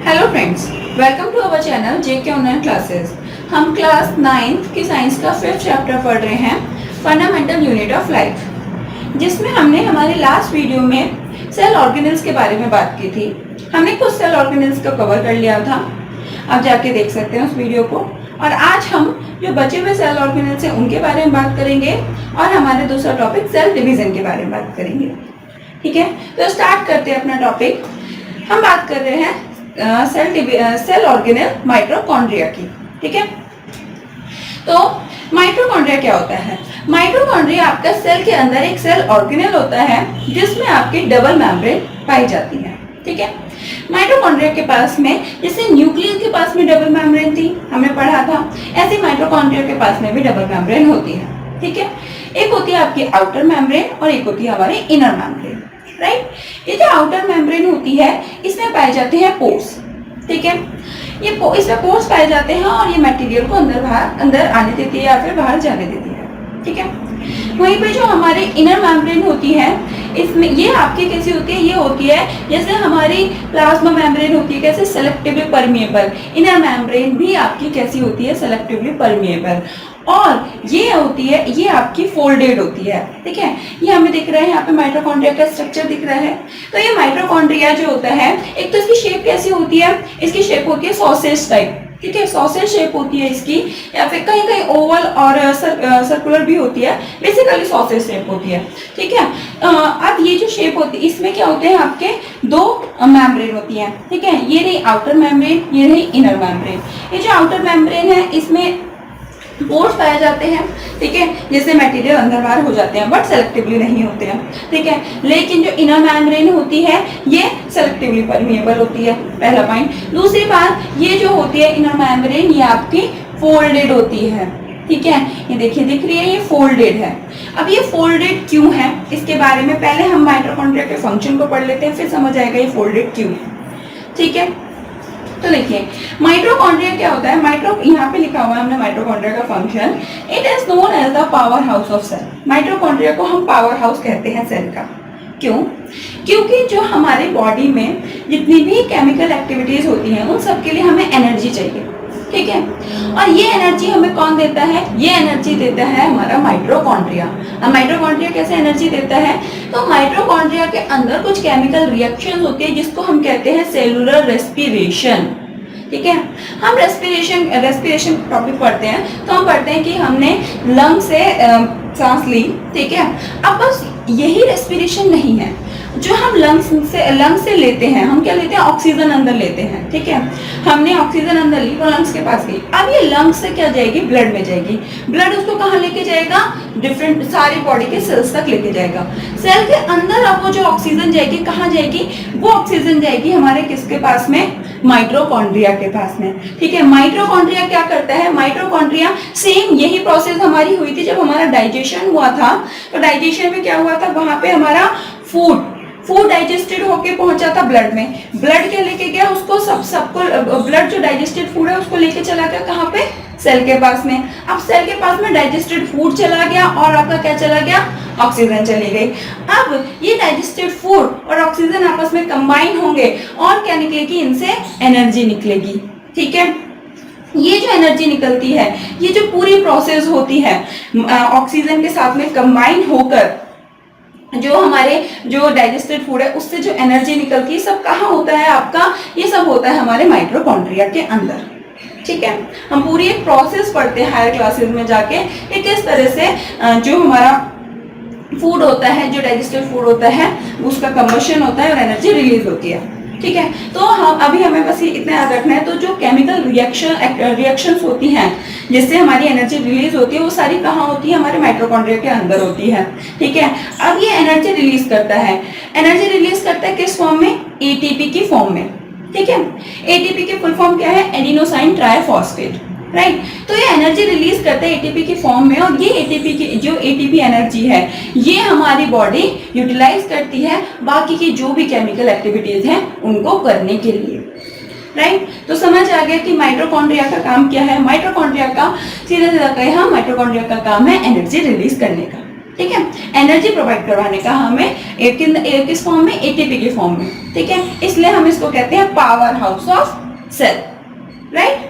Hello friends, welcome to our channel JK online classes. हम class 9th की science का 5th chapter पढ़ रहे हैं, फंडामेंटल यूनिट ऑफ लाइफ, जिसमें हमने हमारे लास्ट वीडियो में सेल ऑर्गेनेल्स के बारे में बात की थी। हमने कुछ सेल ऑर्गेनेल्स को कवर कर लिया था, आप जाके देख सकते हैं उस वीडियो को। और आज हम जो बचे हुए सेल ऑर्गेनेल्स हैं उनके बारे में बात करेंगे और हमारे दूसरा टॉपिक सेल डिवीजन के बारे में बात करेंगे। ठीक है, तो स्टार्ट करते हैं अपना टॉपिक। हम बात कर रहे हैं सेल ऑर्गेनेल माइटोकॉन्ड्रिया की। ठीक है, तो माइटोकॉन्ड्रिया क्या होता है? माइटोकॉन्ड्रिया आपका सेल के अंदर एक सेल ऑर्गेनेल होता है जिसमें आपकी डबल मेम्ब्रेन पाई जाती है। ठीक है, माइटोकॉन्ड्रिया के पास में जैसे न्यूक्लियस के पास में डबल मेम्ब्रेन थी, हमने पढ़ा था, ऐसे माइटोकॉन्ड्रिया के पास में भी डबल मेम्ब्रेन होती है। ठीक है, एक होती है आपकी आउटर मेम्ब्रेन और एक होती है हमारी इनर मेम्ब्रेन। राइट, ये जो आउटर मेम्ब्रेन होती है इसमें पाए जाते हैं पोर्स। ठीक है, ये इसमें पोर्स पाए जाते हैं और ये मटेरियल को अंदर आने देती है या फिर बाहर जाने देती है। ठीक है, वहीं पे जो हमारे इनर मेम्ब्रेन होती है इसमें ये आपकी कैसी होती है? ये होती है जैसे हमारी प्लाज्मा मेम्ब्रेन होती है कैसे सेलेक्टिवली परमिएबल, इनर मेम्ब्रेन भी आपकी कैसी होती है? Selectively permeable. और ये होती है, ये आपकी फोल्डेड होती है। ठीक है, ये हमें दिख रहा है यहाँ पे माइटोकॉन्ड्रिया का स्ट्रक्चर दिख रहा है। तो ये माइटोकॉन्ड्रिया जो होता है, एक तो इसकी शेप कैसी होती है? इसकी शेप होती है सॉसेज टाइप। ठीक है, सॉसेज शेप होती है इसकी, या फिर कहीं कहीं ओवल और सर्कुलर भी होती है, बेसिकली सॉसेज शेप होती है। ठीक है, अब ये जो शेप होती है इसमें क्या होते हैं? आपके दो मेम्ब्रेन होती है। ठीक है, ये रही आउटर मेम्ब्रेन, ये रही इनर मेम्ब्रेन। ये जो आउटर मेम्ब्रेन है इसमें पोर्स पाए जाते हैं। ठीक है, जिससे मटेरियल अंदर बाहर हो जाते हैं, बट सेलेक्टिवली नहीं होते हैं। ठीक है, लेकिन जो इनर मेम्ब्रेन होती है ये सेलेक्टिवली परमिएबल होती है, पहला पॉइंट। दूसरी बात, ये जो होती है इनर मेम्ब्रेन ये आपकी फोल्डेड होती है। ठीक है, ये देखिए दिख रही है, ये फोल्डेड है। अब ये फोल्डेड क्यों है इसके बारे में पहले हम माइटोकॉन्ड्रिया के फंक्शन को पढ़ लेते हैं, फिर समझ आएगा ये फोल्डेड क्यों है। ठीक है, तो देखिए माइटोकॉन्ड्रिया क्या होता है? यहाँ पे लिखा हुआ है हमने माइटोकॉन्ड्रिया का function, it is known as the power house of cell. Mitochondria को हम पावर हाउस कहते हैं सेल का। क्यों? क्योंकि जो हमारे बॉडी में जितनी भी केमिकल एक्टिविटीज होती हैं उन सब के लिए हमें एनर्जी चाहिए। ठीक है, और ये एनर्जी हमें कौन देता है? ये एनर्जी देता है हमारा माइटोकॉन्ड्रिया। अब माइटोकॉन्ड्रिया कैसे एनर्जी देता है? तो माइटोकॉन्ड्रिया के अंदर कुछ केमिकल रिएक्शन होती है जिसको हम कहते हैं सेलुलर रेस्पिरेशन। ठीक है, हम रेस्पिरेशन टॉपिक पढ़ते हैं तो हम पढ़ते हैं कि हमने लंग से सांस ली। ठीक है, अब बस यही रेस्पिरेशन नहीं है, जो हम लंग से लेते हैं, हम क्या लेते हैं? ऑक्सीजन अंदर लेते हैं। ठीक है, हमने ऑक्सीजन अंदर ली तो लंग्स के पास गई। अब ये लंग्स से क्या जाएगी? ब्लड में जाएगी। ब्लड उसको कहाँ लेके जाएगा? डिफरेंट सारी बॉडी के सेल्स तक लेके जाएगा। सेल के अंदर अब वो जो ऑक्सीजन जाएगी कहाँ जाएगी? वो ऑक्सीजन जाएगी हमारे किसके पास में? माइटोकॉन्ड्रिया के पास में। ठीक है, माइटोकॉन्ड्रिया क्या करता है? माइटोकॉन्ड्रिया सेम यही प्रोसेस हमारी हुई थी जब हमारा डाइजेशन हुआ था। तो डाइजेशन में क्या हुआ था? वहां पे हमारा फूड डाइजेस्टेड होके पहुंचा था ब्लड में। ब्लड क्या लेके गया? उसको सबको ब्लड जो डाइजेस्टेड फूड है उसको लेके चला गया कहाँ पे? सेल के पास में। अब सेल के पास में डाइजेस्टेड फूड चला गया और आपका क्या चला गया? ऑक्सीजन चली गई। अब ये डाइजेस्टेड फूड और ऑक्सीजन आपस में कंबाइन होंगे और क्या निकलेगी? इनसे एनर्जी निकलेगी। ठीक है, ये जो एनर्जी निकलती है, ये जो पूरी प्रोसेस होती है ऑक्सीजन के साथ में कंबाइन होकर जो हमारे जो डाइजेस्टेड फूड है उससे जो एनर्जी निकलती है, सब कहाँ होता है आपका? ये सब होता है हमारे माइटोकॉन्ड्रिया के अंदर। ठीक है, हम पूरी एक प्रोसेस पढ़ते हैं हायर क्लासेस में जाके कि किस तरह से जो हमारा फूड होता है, जो डाइजेस्टेड फूड होता है, उसका कंबशन होता है और एनर्जी रिलीज होती है। ठीक है, तो हमें बस ये इतना याद रखना है। तो जो केमिकल रिएक्शंस होती हैं जिससे हमारी एनर्जी रिलीज होती है वो सारी कहाँ होती है? हमारे माइटोकॉन्ड्रिया के अंदर होती है। ठीक है, अब ये एनर्जी रिलीज करता है। एनर्जी रिलीज करता है किस फॉर्म में? एटीपी की फॉर्म में। ठीक है, एटीपी की फुल फॉर्म क्या है? Adenosine triphosphate. राइट, तो ये एनर्जी रिलीज करते हैं एटीपी की फॉर्म में, और ये एटीपी की जो एटीपी एनर्जी है ये हमारी बॉडी यूटिलाइज करती है बाकी की जो भी केमिकल एक्टिविटीज हैं उनको करने के लिए। राइट, तो समझ आ गया कि माइटोकॉन्ड्रिया का काम क्या है। माइटोकॉन्ड्रिया का सीधा सीधा कहे हम, माइटोकॉन्ड्रिया का काम है एनर्जी रिलीज करने का। ठीक है, एनर्जी प्रोवाइड करवाने का हमें किस फॉर्म में, एटीपी के फॉर्म में, ठीक है, इसलिए हम इसको कहते हैं power house of cell, right.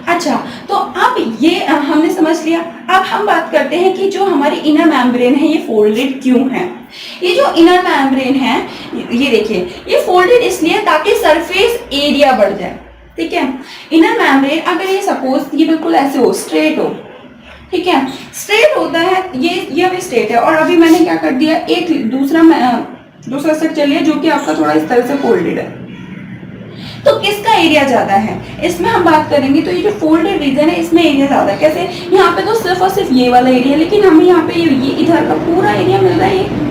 अच्छा, तो अब ये हमने समझ लिया। अब हम बात करते हैं कि जो हमारी इनर मेम्ब्रेन है ये फोल्डेड क्यों है। ये जो इनर मेम्ब्रेन है ये देखिए, ये फोल्डेड इसलिए ताकि सरफेस एरिया बढ़ जाए, ठीक है। इनर मेम्ब्रेन अगर ये सपोज ये बिल्कुल ऐसे हो, स्ट्रेट हो, ठीक है, स्ट्रेट होता है, ये अभी स्ट्रेट है, और अभी मैंने क्या कर दिया, एक दूसरा स्ट्रक्चर लिया जो कि आपका थोड़ा इस तरह से फोल्डेड है। तो किसका एरिया ज्यादा है, इसमें हम बात करेंगे तो ये जो फोल्डेड रीजन है इसमें एरिया ज्यादा है। कैसे, यहाँ पे तो सिर्फ और सिर्फ ये वाला एरिया, लेकिन हमें यहाँ पे ये इधर का पूरा एरिया मिल रहा है,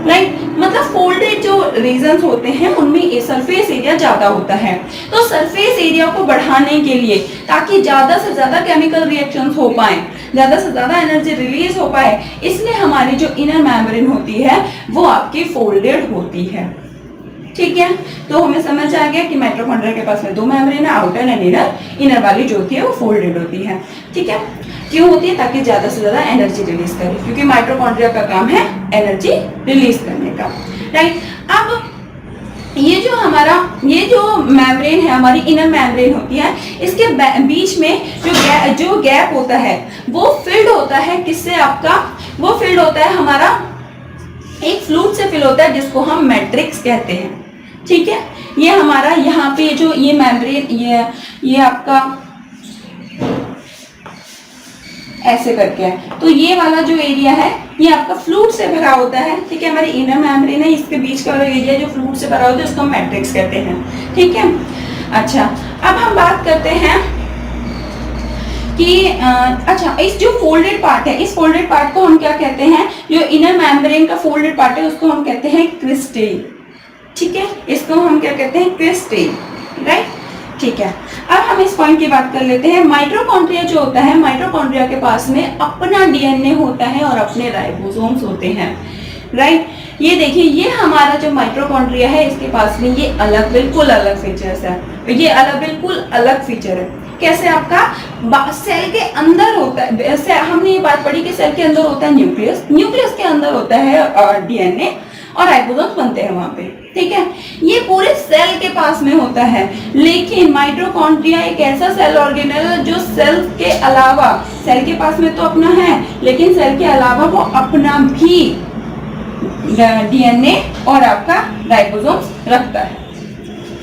राइट। मतलब फोल्डेड जो रीजन्स होते हैं उनमें सरफेस एरिया ज्यादा होता है। तो सरफेस एरिया को बढ़ाने के लिए, ताकि ज्यादा से ज्यादा केमिकल रिएक्शंस हो पाए, ज्यादा से ज्यादा एनर्जी रिलीज हो पाए, इसलिए हमारी जो इनर मेम्ब्रेन होती है वो आपकी फोल्डेड होती है, ठीक है। तो हमें समझ आ गया कि माइटोकॉन्ड्रिया के पास में दो मेम्ब्रेन है, आउटर एंड इनर। इनर वाली जो होती है वो फोल्डेड होती है, ठीक है। क्यों होती है, ताकि ज्यादा से ज्यादा एनर्जी रिलीज करे, क्योंकि माइटोकॉन्ड्रिया का काम है एनर्जी रिलीज करने का, राइट। अब ये जो मेम्ब्रेन है, हमारी इनर मेम्ब्रेन होती है, इसके बीच में जो गैप होता है वो फिल्ड होता है किससे, आपका वो फिल्ड होता है हमारा एक फ्लूइड से फिल होता है जिसको हम मैट्रिक्स कहते हैं, ठीक है। ये हमारा यहाँ पे जो ये मेम्ब्रेन ये आपका ऐसे करके है, तो ये वाला जो एरिया है ये आपका फ्लूइड से भरा होता है, ठीक है। हमारी इनर मेम्ब्रेन है, इसके बीच का एरिया जो फ्लूइड से भरा होता है उसको हम मैट्रिक्स कहते हैं, ठीक है। अच्छा, अब हम बात करते हैं कि अच्छा, इस जो फोल्डेड पार्ट है, इस फोल्डेड पार्ट को हम क्या कहते हैं, जो इनर मेम्ब्रेन का फोल्डेड पार्ट है उसको हम कहते हैं क्रिस्टेल, ठीक है। इसको हम क्या कहते हैं, क्रिस्टेल, राइट, ठीक है। अब हम इस पॉइंट की बात कर लेते हैं। माइटोकॉन्ड्रिया जो होता है, माइटोकॉन्ड्रिया के पास में अपना डीएनए होता है और अपने राइबोसोम्स होते हैं, राइट। ये देखिए, ये हमारा जो माइटोकॉन्ड्रिया है इसके पास में ये अलग, बिल्कुल अलग फीचर्स है, ये बिल्कुल अलग फीचर है। कैसे, आपका सेल के अंदर होता है, हमने ये बात पढ़ी कि सेल के अंदर होता है न्यूक्लियस, न्यूक्लियस के अंदर होता है डीएनए और राइबोसोम्स बनते हैं वहां पे, ठीक है। ये पूरे सेल के पास में होता है, लेकिन माइटोकॉन्ड्रिया एक ऐसा सेल ऑर्गेनेल है जो सेल के अलावा, सेल के पास में तो अपना है लेकिन सेल के अलावा वो अपना भी डीएनए और आपका राइबोसोम्स रखता है।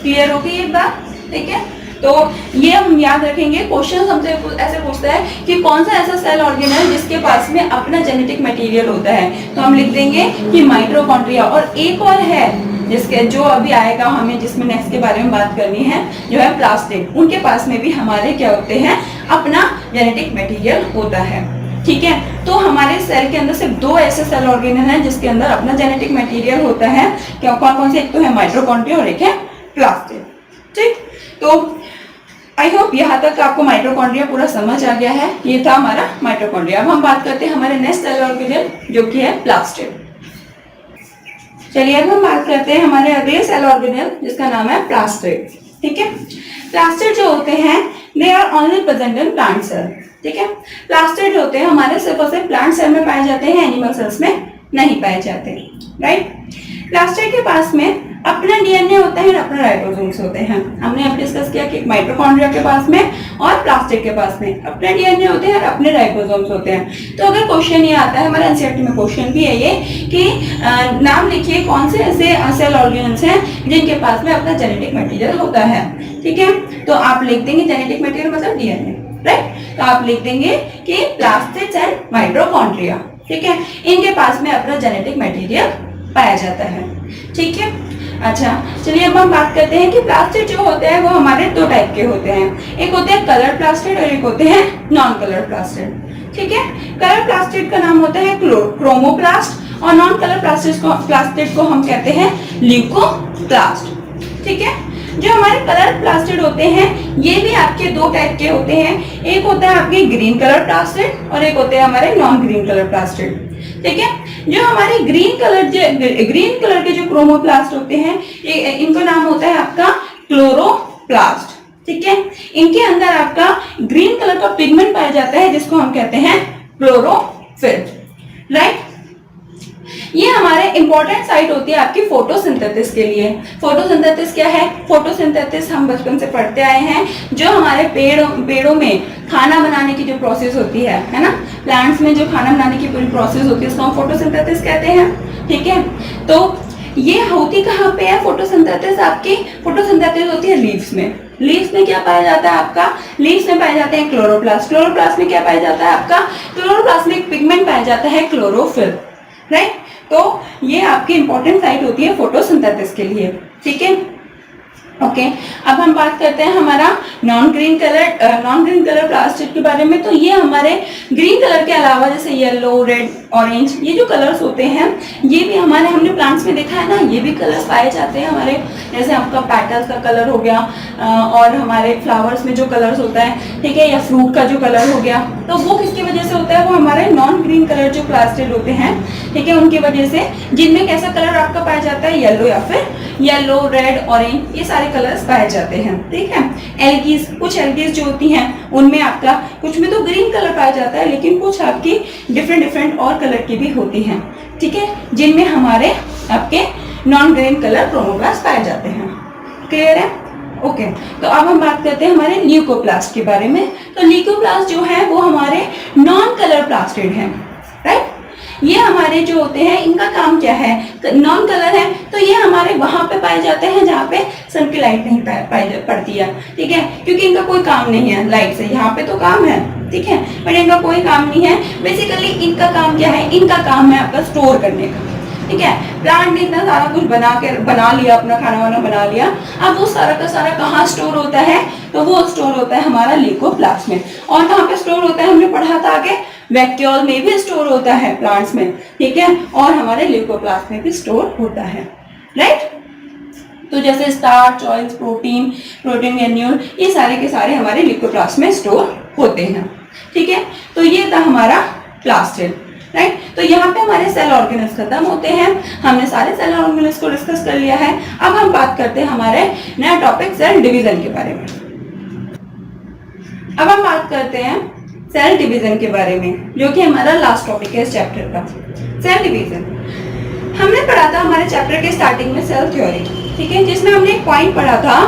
क्लियर हो गई एक बात, ठीक है। तो ये हम याद रखेंगे, क्वेश्चन हमसे ऐसे पूछता है कि कौन सा ऐसा सेल ऑर्गेनेल जिसके पास में अपना जेनेटिक मटेरियल होता है, तो हम लिख देंगे कि माइटोकॉन्ड्रिया। और एक और है जिसके जो अभी आएगा हमें, जिसमें नेक्स्ट के बारे में बात करनी है, जो है प्लास्टिड, उनके पास में भी हमारे क्या होते हैं, अपना जेनेटिक मटेरियल होता है, ठीक है। तो हमारे सेल के अंदर सिर्फ दो ऐसे सेल ऑर्गेनेल हैं जिसके अंदर अपना जेनेटिक मटेरियल होता है। क्या, कौन कौन से, एक तो है माइटोकॉन्ड्रिया और एक है प्लास्टिड, ठीक। तो आई होप यहाँ तक आपको माइटोकॉन्ड्रिया पूरा समझ आ गया है। ये था हमारा माइटोकॉन्ड्रिया। अब हम बात करते हैं हमारे नेक्स्ट सेल ऑर्गेनेल जो कि है प्लास्टिड। चलिए अब हम बात करते हैं हमारे अगले सेल ऑर्गेनेल जिसका नाम है प्लास्टिड, ठीक है। प्लास्टिड जो होते हैं they are only present in plant cell, ठीक है। प्लास्टिड होते हैं हमारे सिर्फ और सिर्फ प्लांट सेल में पाए जाते हैं, एनिमल सेल्स में नहीं पाए जाते, राइट। प्लास्टिड के पास में अपना डीएनए होता है और अपना राइबोसोम्स होते हैं। हमने अब डिस्कस किया कि माइटोकॉन्ड्रिया के पास में और प्लास्टिड के पास में अपने डीएनए होते हैं और अपने राइबोसोम्स होते हैं। तो अगर क्वेश्चन ये आता है, हमारे एनसीईआरटी में क्वेश्चन भी है ये कि नाम लिखिए कौन से ऐसे सेल ऑर्गेनेल्स हैं जिनके पास में अपना जेनेटिक मटेरियल होता है, ठीक है। तो आप लिख देंगे जेनेटिक मटेरियल मतलब डीएनए, राइट। तो आप लिख देंगे कि प्लास्टिड एंड माइटोकॉन्ड्रिया, ठीक है, इनके पास में अपना जेनेटिक मटेरियल पाया जाता है, ठीक है। अच्छा, चलिए अब हम बात करते हैं कि प्लास्टिड जो होते हैं वो हमारे दो टाइप के होते हैं, एक होते हैं कलर प्लास्टिड और एक होते हैं नॉन कलर प्लास्टिड, ठीक है। कलर प्लास्टिड का नाम होता है क्रोमोप्लास्ट और नॉन कलर प्लास्टिड को हम कहते हैं ल्यूकोप्लास्ट, ठीक है। जो हमारे कलर प्लास्टिड होते हैं ये भी आपके दो टाइप के होते हैं, एक होता है आपके ग्रीन कलर प्लास्टिड और एक होते हैं हमारे नॉन ग्रीन कलर प्लास्टिड, ठीक है। जो हमारे ग्रीन कलर के जो क्रोमोप्लास्ट होते हैं इनका नाम होता है आपका क्लोरोप्लास्ट, ठीक है। इनके अंदर आपका ग्रीन कलर का पिगमेंट पाया जाता है जिसको हम कहते हैं क्लोरोफिल, राइट। ये हमारे इंपॉर्टेंट साइट होती है आपकी फोटोसिंथेसिस के लिए। फोटोसिंथेसिस क्या है? फोटोसिंथेसिस हम बचपन से पढ़ते आए हैं, जो हमारे पेड़ों में खाना बनाने की जो प्रोसेस होती है ना, प्लांट्स में जो खाना बनाने की पूरी प्रोसेस होती है उसको हम फोटोसिंथेसिस कहते हैं। ठीक है, तो ये होती कहाँ पे है फोटोसिंथेसिस? आपकी फोटोसिंथेसिस होती है लीव्स में। लीव्स में क्या पाया जाता है आपका? लीव्स में पाए जाते हैं क्लोरोप्लास्ट। क्लोरोप्लास्ट में क्या पाया जाता है आपका? क्लोरोप्लास्ट में एक पिगमेंट पाया जाता है क्लोरोफिल, राइट। तो ये आपकी इंपॉर्टेंट साइट होती है फोटोसिंथेसिस के लिए। ठीक है, ओके। अब हम बात करते हैं हमारा नॉन ग्रीन कलर प्लास्टिड के बारे में। तो ये हमारे ग्रीन कलर के अलावा जैसे येलो, रेड, ऑरेंज, ये जो कलर्स होते हैं ये भी हमारे, हमने प्लांट्स में देखा है ना, ये भी कलर्स पाए जाते हैं हमारे। जैसे आपका पेटल्स का कलर हो गया और हमारे फ्लावर्स में जो कलर्स होता है, ठीक है, या फ्रूट का जो कलर हो गया, तो वो किसकी वजह से होता है? वो हमारे नॉन ग्रीन कलर जो प्लास्टिड होते हैं, ठीक है, उनकी वजह से, जिनमें कैसा कलर आपका पाया जाता है? येलो, या फिर येलो, रेड, ऑरेंज, ये सारे कलर्स पाए जाते हैं। ठीक है, एल्गीज, कुछ एल्गीज जो होती हैं उनमें आपका कुछ में तो ग्रीन कलर पाया जाता है, लेकिन कुछ आपकी डिफरेंट और कलर की भी होती हैं। ठीक है, जिनमें हमारे आपके नॉन ग्रीन कलर क्रोमोप्लास्ट पाए जाते हैं। क्लियर है? ओके। तो अब हम बात करते हैं हमारे ल्यूकोप्लास्ट के बारे में। तो ल्यूकोप्लास्ट जो है वो हमारे नॉन कलर प्लास्टिड हैं, राइट। ये हमारे जो होते हैं इनका काम क्या है? नॉन कलर है, तो ये हमारे वहां पे पाए जाते हैं जहाँ पे सन की लाइट नहीं पड़ती है। ठीक है, क्योंकि इनका कोई काम नहीं है लाइट से, यहाँ पे तो काम है, ठीक है, पर इनका कोई काम नहीं है। बेसिकली इनका काम क्या है? इनका काम है आपका स्टोर करने का। ठीक है, प्लांट ने इतना सारा कुछ बना लिया, अपना खाना वाना बना लिया, अब वो सारा का सारा कहाँ स्टोर होता है? तो वो स्टोर होता है हमारा ल्यूकोप्लास्ट में। और कहाँ पे स्टोर होता है? हमने पढ़ा था आगे, वैक्यूल में भी स्टोर होता है प्लांट्स में, ठीक है, और हमारे ल्यूकोप्लास्ट में भी स्टोर होता है, राइट। तो जैसे स्टार्च, ऑयल्स, प्रोटीन ग्रेन्यूल, ये सारे के सारे हमारे ल्यूकोप्लास्ट में स्टोर होते हैं। ठीक है, तो ये था हमारा प्लास्टिड, राइट। तो यहाँ पे हमारे सेल ऑर्गेनल्स खत्म होते हैं। हमने सारे सेल ऑर्गेनल्स को डिस्कस कर लिया है। अब हम बात करते हैं हमारे नया टॉपिक सेल डिवीजन के बारे में। अब हम बात करते हैं सेल डिवीजन के बारे में, जो कि हमारा लास्ट टॉपिक है इस चैप्टर का। सेल डिवीजन हमने पढ़ा था हमारे चैप्टर के स्टार्टिंग में सेल थ्योरी, ठीक है, जिसमें हमने एक पॉइंट पढ़ा था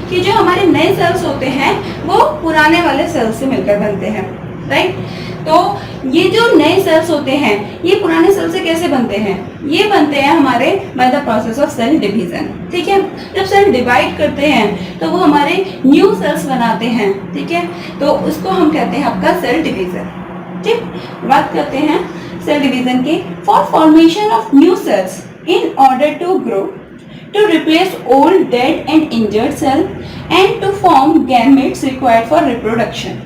कि जो हमारे नए सेल्स होते हैं वो पुराने वाले सेल्स से मिलकर बनते हैं, राइट। तो ये जो नए सेल्स होते हैं ये पुराने सेल से कैसे बनते हैं? ये बनते हैं हमारे by the process of cell division. ठीक है, जब सेल डिवाइड करते हैं तो वो हमारे न्यू सेल्स बनाते हैं। ठीक है, तो उसको हम कहते हैं आपका सेल डिवीजन। ठीक, बात करते हैं सेल डिवीजन की। For formation of new cells in order to grow, to replace old, dead and injured cell and to form gametes required for reproduction.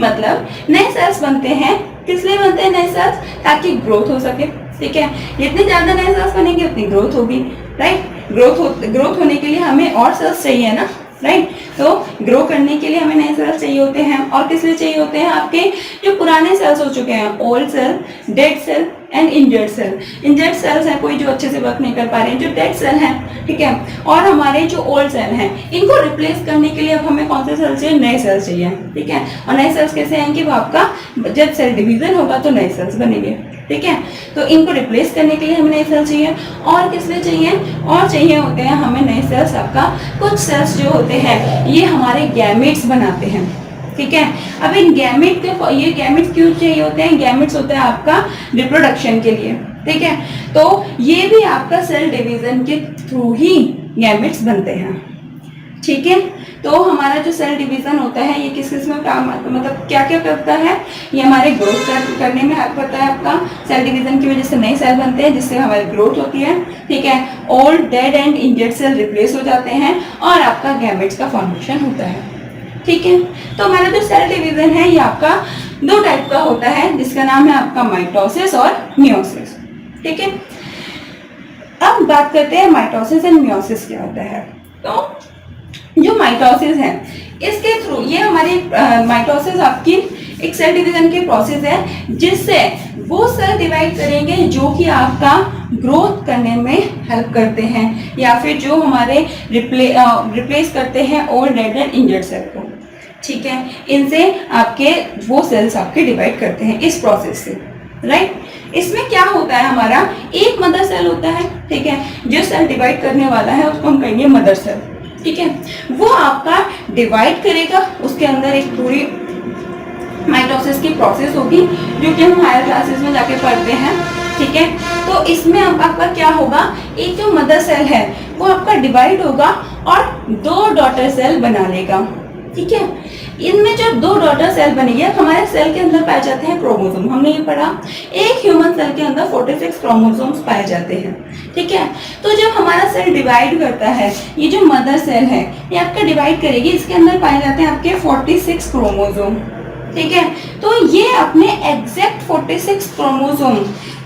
मतलब नए सेल्स बनते हैं, किस लिए बनते हैं नए सेल्स? ताकि ग्रोथ हो सके। ठीक है, जितने ज्यादा नए सेल्स बनेंगे उतनी ग्रोथ होगी, राइट। ग्रोथ होने के लिए हमें और सेल्स चाहिए ना, राइट। तो ग्रो करने के लिए हमें नए सेल्स चाहिए होते हैं। और किस लिए चाहिए होते हैं? आपके जो पुराने सेल्स हो चुके हैं, old cell, dead cell and injured cell. Injured cells हैं कोई जो अच्छे से वर्क नहीं कर पा रहे हैं, जो डेड सेल हैं, ठीक है, और हमारे जो ओल्ड सेल हैं, इनको रिप्लेस करने के लिए अब हमें कौन से सेल्स चाहिए? नए सेल्स चाहिए, ठीक है। और नए सेल्स कैसे आएंगे? वो आपका जब सेल डिवीजन होगा तो नए सेल्स बनेंगे, ठीक है। तो इनको रिप्लेस करने के लिए हमें नए सेल्स चाहिए। और किस लिए चाहिए? और चाहिए होते हैं हमें नए सेल्स, आपका कुछ सेल्स जो होते हैं ये हमारे गैमेट्स बनाते हैं, ठीक है। अब इन गैमेट के, ये गैमेट्स क्यों चाहिए होते हैं? गैमेट्स होते हैं आपका रिप्रोडक्शन के लिए, ठीक है। तो ये भी आपका सेल डिवीजन के थ्रू ही गैमेट्स बनते हैं, ठीक है। तो हमारा जो सेल डिवीजन होता है ये किस किस में काम, मतलब क्या क्या करता है? ये हमारे ग्रोथ करने में हेल्प करता है। आपका सेल डिवीजन की वजह से नए सेल बनते हैं जिससे हमारी ग्रोथ होती है, ठीक है। Old, dead and injured cell replace हो जाते हैं और आपका गैमेट्स का फॉर्मेशन होता है, ठीक है। तो हमारा जो सेल डिवीजन है ये आपका दो टाइप का होता है, जिसका नाम है आपका माइटोसिस और मियोसिस, ठीक है। अब बात करते हैं माइटोसिस एंड मियोसिस क्या होता है। तो जो माइटोसिस है इसके थ्रू, ये हमारी माइटोसिस आपकी एक सेल डिवीजन की प्रोसेस है जिससे वो सेल डिवाइड करेंगे जो कि आपका ग्रोथ करने में हेल्प करते हैं, या फिर जो हमारे रिप्लेस करते हैं old, dead and injured cell को, ठीक है। इनसे आपके वो सेल्स आपके डिवाइड करते हैं इस प्रोसेस से, राइट। इसमें क्या होता है, हमारा एक मदर सेल होता है, ठीक है। जो सेल डिवाइड करने वाला है उसको हम कहेंगे मदर सेल, ठीक है। वो आपका डिवाइड करेगा, उसके अंदर एक पूरी माइटोसिस की प्रोसेस होगी जो कि हम हायर क्लासेस में जाके पढ़ते हैं, ठीक है। तो इसमें आपका क्या होगा, एक जो मदर सेल है वो आपका डिवाइड होगा और 2 डॉटर सेल बना लेगा, ठीक है। इनमें जब 2 डॉटर सेल बनेगी, हमारे सेल के अंदर पाए जाते हैं क्रोमोसोम, हमने ये पढ़ा, एक ह्यूमन सेल के अंदर 46 क्रोमोसोम्स पाए जाते हैं, ठीक है। तो जब हमारा सेल डिवाइड करता है, ये जो मदर सेल है ये आपका डिवाइड करेगी, इसके अंदर पाए जाते हैं आपके 46 क्रोमोसोम, ठीक है। तो ये अपने एग्जैक्ट 46 क्रोमोसोम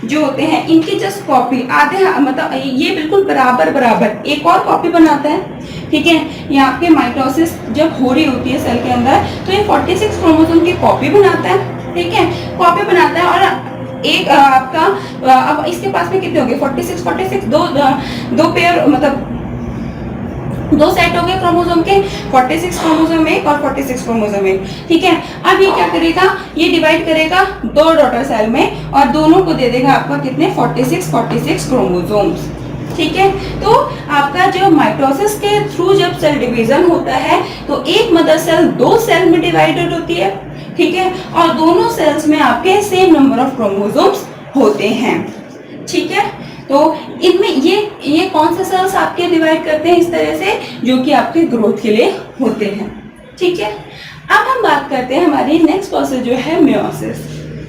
जो होते हैं इनकी जस्ट कॉपी आधे, मतलब ये बिल्कुल बराबर एक और कॉपी बनाता है, ठीक है। यहाँ पे माइटोसिस जब हो रही होती है सेल के अंदर तो ये 46 क्रोमोसोम की कॉपी बनाता है, ठीक है, कॉपी बनाता है। और एक आपका अब इसके पास में कितने हो गए, 46 दो पेयर, मतलब 2 सेट हो गए क्रोमोसोम के, 46 क्रोमोसोम एक और 46 क्रोमोसोम एक, ठीक है। अब ये क्या करेगा, ये डिवाइड करेगा 2 डॉटर सेल में और दोनों को दे देगा आपका कितने, 46 क्रोमोसोम्स, ठीक है। तो आपका जो माइटोसिस के थ्रू जब सेल डिवीजन होता है तो एक मदर सेल 2 सेल में डिवाइडेड होती है, ठीक है, और दोनों सेल्स में आपके सेम नंबर ऑफ क्रोमोसोम्स होते हैं, ठीक है। तो इनमें ये कौन से सेल्स आपके डिवाइड करते हैं इस तरह से, जो कि आपके ग्रोथ के लिए होते हैं, ठीक है। अब हम बात करते हैं हमारी नेक्स्ट प्रोसेस जो है मियोसिस,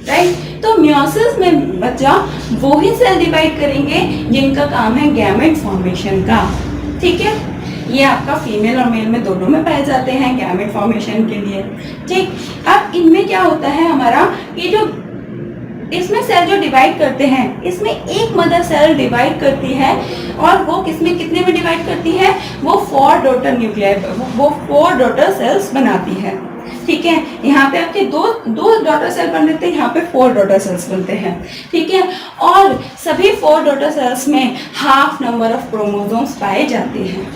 राइट। तो मियोसिस में बच्चा वो ही सेल डिवाइड करेंगे जिनका काम है गैमेट फॉर्मेशन का, ठीक है। ये आपका फीमेल और मेल में दोनों में पाए जाते हैं गैमेट फॉर्मेशन के लिए, ठीक। अब इनमें क्या होता है हमारा, ये जो इसमें सेल जो डिवाइड करते हैं, इसमें एक मदर सेल डिवाइड करती है और वो किसमें कितने में डिवाइड करती है, वो 4 डॉटर न्यूक्लियाई, वो 4 डॉटर सेल्स बनाती है, ठीक है। यहाँ पे आपके दो डॉटर सेल बन रहे थे, यहाँ पे 4 डॉटर सेल्स बनते हैं, ठीक है। और सभी 4 डॉटर सेल्स में हाफ नंबर ऑफ क्रोमोसोम्स पाए जाते हैं,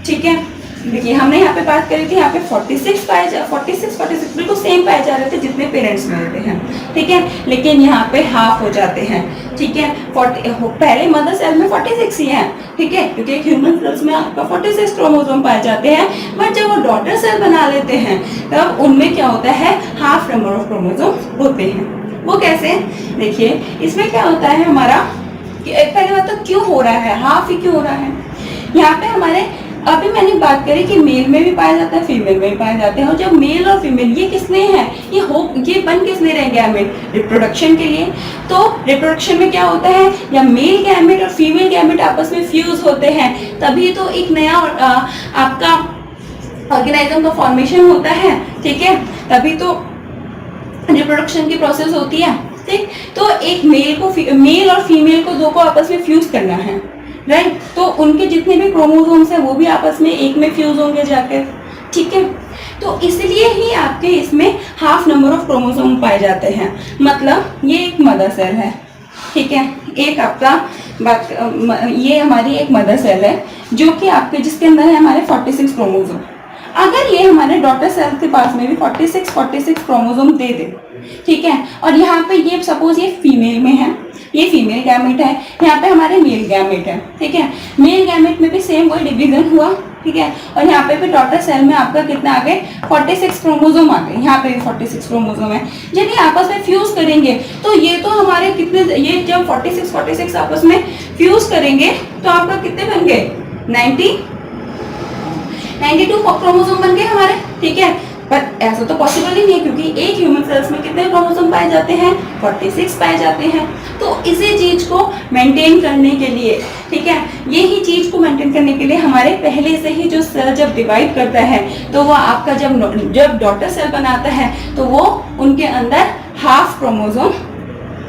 ठीक है। देखिए हमने यहाँ पे बात करी थी, यहाँ पे 46 बिल्कुल सेम पाए जा रहे थे जितने पेरेंट्स में होते हैं, ठीक है, लेकिन यहाँ पे हाफ हो जाते हैं, ठीक है। पहले मदर सेल में 46 ही है, ठीक है, क्योंकि ह्यूमन सेल्स में आपका 46 क्रोमोसोम पाए जाते हैं, बट जब वो डॉटर सेल बना लेते हैं तब उनमें क्या होता है, हाफ नंबर ऑफ क्रोमोसोम होते हैं। वो कैसे, देखिए इसमें क्या होता है हमारा, पहले बात तो क्यों हो रहा है, हाफ ही क्यों हो रहा है। यहाँ पे हमारे अभी मैंने बात करी कि मेल में भी पाया जाता है, फीमेल में भी पाए जाते हैं, और जब मेल और फीमेल ये किसने हैं, ये बन किसने रहे, गैमेट, रिप्रोडक्शन के लिए। तो रिप्रोडक्शन में क्या होता है, या मेल गैमेट और फीमेल गैमेट आपस में फ्यूज होते हैं, तभी तो एक नया आपका ऑर्गेनाइज्म का फॉर्मेशन होता है, ठीक है, तभी तो रिप्रोडक्शन की प्रोसेस होती है, ठीक। तो एक मेल और फीमेल को 2 को आपस में फ्यूज करना है, राइट। तो उनके जितने भी क्रोमोसोम्स हैं वो भी आपस में एक में फ्यूज होंगे जाकर, ठीक है। तो इसलिए ही आपके इसमें हाफ नंबर ऑफ क्रोमोसोम पाए जाते हैं, मतलब ये एक मदर सेल है, ठीक है, एक आपका ये हमारी एक मदर सेल है जो कि आपके जिसके अंदर है हमारे 46 क्रोमोसोम। अगर ये हमारे डॉटर सेल के पास में भी 46 क्रोमोसोम दे दे, ठीक है, और यहाँ पे ये सपोज ये फीमेल में है, ये फीमेल गैमेट है, यहाँ पे हमारे मेल गैमेट है, ठीक है। मेल गैमेट में भी सेम वही डिवीजन हुआ, ठीक है, और यहाँ पे भी डॉटर सेल में आपका कितना आ गए, 46 क्रोमोसोम आ गए, यहाँ पे भी 46 क्रोमोसोम है। जब ये आपस में फ्यूज करेंगे तो ये तो हमारे कितने, ये जब 46 आपस में फ्यूज करेंगे तो आपका कितने बन गए, 92 क्रोमोसोम बन गए हमारे, ठीक है। पर ऐसा तो पॉसिबल ही नहीं है, क्योंकि एक ह्यूमन सेल्स में कितने क्रोमोसोम पाए जाते हैं, 46 पाए जाते हैं। तो इसी चीज को मेंटेन करने के लिए, ठीक है, यही चीज को मेंटेन करने के लिए हमारे पहले से ही जो सेल जब डिवाइड करता है तो वो आपका जब डॉटर सेल बनाता है तो वो उनके अंदर हाफ क्रोमोसोम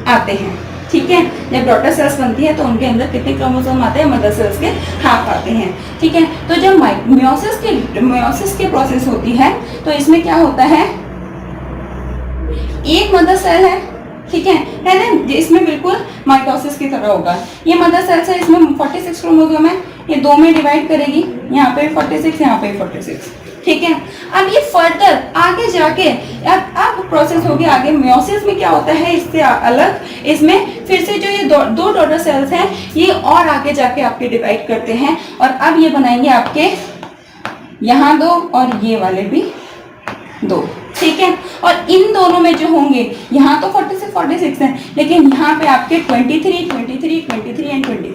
आते हैं, ठीक है। जब डॉटर सेल्स बनती है तो उनके अंदर कितने क्रोमोसोम आते हैं, मदर सेल्स के हाफ आते हैं, ठीक है। तो जब मियोसिस की प्रोसेस होती है तो इसमें क्या होता है, एक मदर सेल है, ठीक है ना, इसमें बिल्कुल माइटोसिस की तरह होगा। ये मदर सेल्स है, इसमें 46 क्रोमोसोम है, ये 2 में डिवाइड करेगी, यहाँ पे 46, यहाँ पे 46, ठीक है। अब ये फर्दर आगे जाके अब प्रोसेस होगी आगे मियोसिस में क्या होता है इससे अलग, इसमें फिर से जो ये दो डॉटर सेल्स हैं ये और आगे जाके आपके डिवाइड करते हैं और अब ये बनाएंगे आपके यहाँ 2 और ये वाले भी 2, ठीक है। और इन दोनों में जो होंगे यहाँ तो 40 से 46 हैं लेकिन यहाँ पे आपके 23, 23, 23 एंड 23,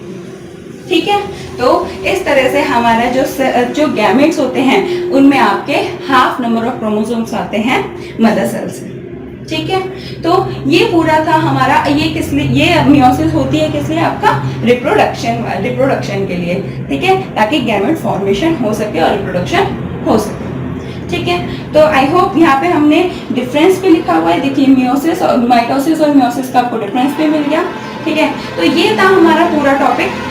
ठीक है। तो इस तरह से हमारा जो गैमेट्स होते हैं उनमें आपके हाफ नंबर ऑफ क्रोमोसोम्स आते हैं मदर सेल से, ठीक है। तो ये पूरा था हमारा, ये किस लिए, ये मियोसिस होती है किस लिए, आपका रिप्रोडक्शन के लिए, ठीक है, ताकि गैमेट फॉर्मेशन हो सके और रिप्रोडक्शन हो सके, ठीक है। तो आई होप यहाँ पे हमने डिफरेंस भी लिखा हुआ है, देखिए मियोसिस और माइटोसिस और मियोसिस का आपको डिफरेंस भी मिल गया, ठीक है। तो ये था हमारा पूरा टॉपिक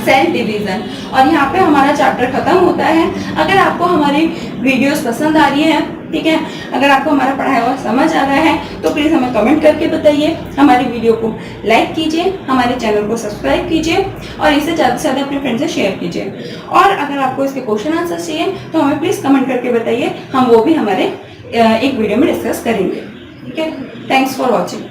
सेल डिवीजन और यहाँ पे हमारा चैप्टर खत्म होता है। अगर आपको हमारी वीडियोस पसंद आ रही है, ठीक है, अगर आपको हमारा पढ़ाया हुआ समझ आ रहा है तो प्लीज़ हमें कमेंट करके बताइए, हमारी वीडियो को लाइक कीजिए, हमारे चैनल को सब्सक्राइब कीजिए और इसे ज़्यादा से ज़्यादा अपने फ्रेंड से शेयर कीजिए। और अगर आपको इसके क्वेश्चन आंसर चाहिए तो हमें प्लीज़ कमेंट करके बताइए, हम वो भी हमारे एक वीडियो में डिस्कस करेंगे, ठीक है। Thanks for watching.